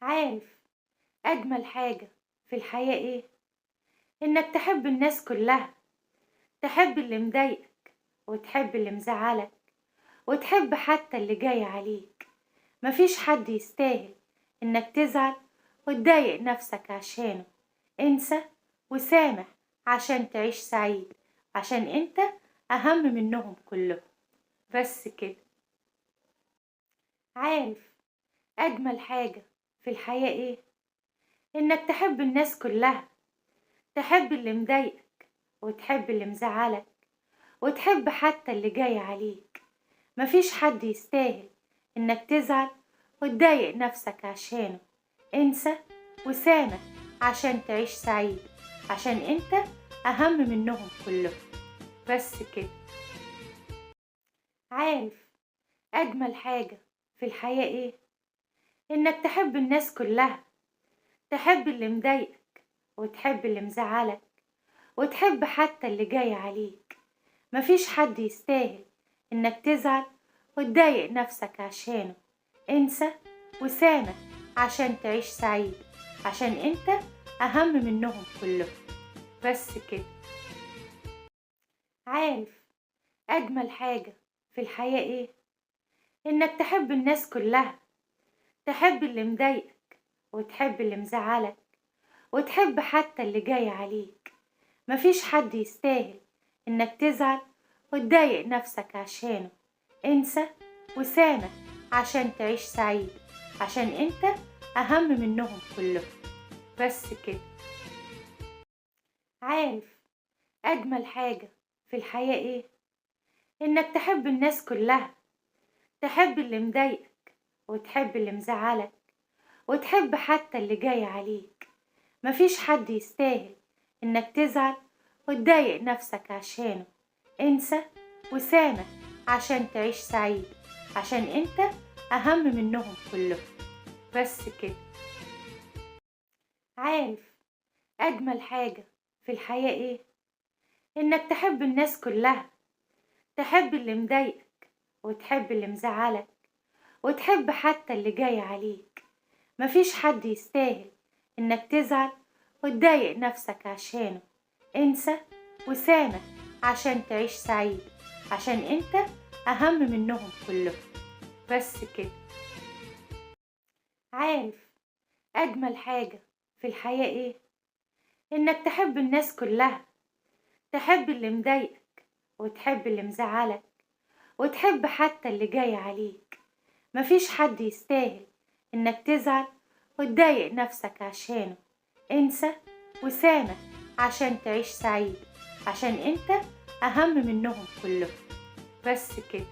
عارف أجمل حاجة في الحياة إيه؟ إنك تحب الناس كلها، تحب اللي مضايقك وتحب اللي مزعلك وتحب حتى اللي جاي عليك. مفيش حد يستاهل إنك تزعل وتضايق نفسك عشانه. انسى وسامح عشان تعيش سعيد، عشان انت أهم منهم كلهم. بس كده. عارف أجمل حاجة في الحياة إيه؟ إنك تحب الناس كلها، تحب اللي مضايقك وتحب اللي مزعلك وتحب حتى اللي جاي عليك. مفيش حد يستاهل إنك تزعل وتضايق نفسك عشانه. انسى وسامح عشان تعيش سعيد، عشان انت أهم منهم كلهم. بس كده. عارف أجمل حاجة في الحياة إيه؟ إنك تحب الناس كلها، تحب اللي مضايقك وتحب اللي مزعلك وتحب حتى اللي جاي عليك. مفيش حد يستاهل إنك تزعل وتضايق نفسك عشانه. انسى وسامح عشان تعيش سعيد، عشان انت أهم منهم كلهم. بس كده. عارف أجمل حاجة في الحياة إيه؟ إنك تحب الناس كلها، تحب اللي مضايقك وتحب اللي مزعلك وتحب حتى اللي جاي عليك. مفيش حد يستاهل إنك تزعل وتضايق نفسك عشانه. انسى وسامح عشان تعيش سعيد، عشان انت أهم منهم كلهم. بس كده. عارف أجمل حاجة في الحياة إيه؟ إنك تحب الناس كلها، تحب اللي مضايقك وتحب اللي مزعلك وتحب حتى اللي جاي عليك. مفيش حد يستاهل إنك تزعل وتضايق نفسك عشانه. انسى وسامح عشان تعيش سعيد، عشان انت أهم منهم كلهم. بس كده. عارف أجمل حاجة في الحياة إيه؟ إنك تحب الناس كلها، تحب اللي مضايقك وتحب اللي مزعلك وتحب حتى اللي جاي عليك. مفيش حد يستاهل إنك تزعل وتضايق نفسك عشانه. انسى وسامح عشان تعيش سعيد، عشان انت أهم منهم كلهم. بس كده. عارف أجمل حاجة في الحياة إيه؟ إنك تحب الناس كلها، تحب اللي مضايقك وتحب اللي مزعلك وتحب حتى اللي جاي عليك. مفيش حد يستاهل إنك تزعل وتضايق نفسك عشانه. انسى وسامح عشان تعيش سعيد، عشان انت أهم منهم كلهم. بس كده.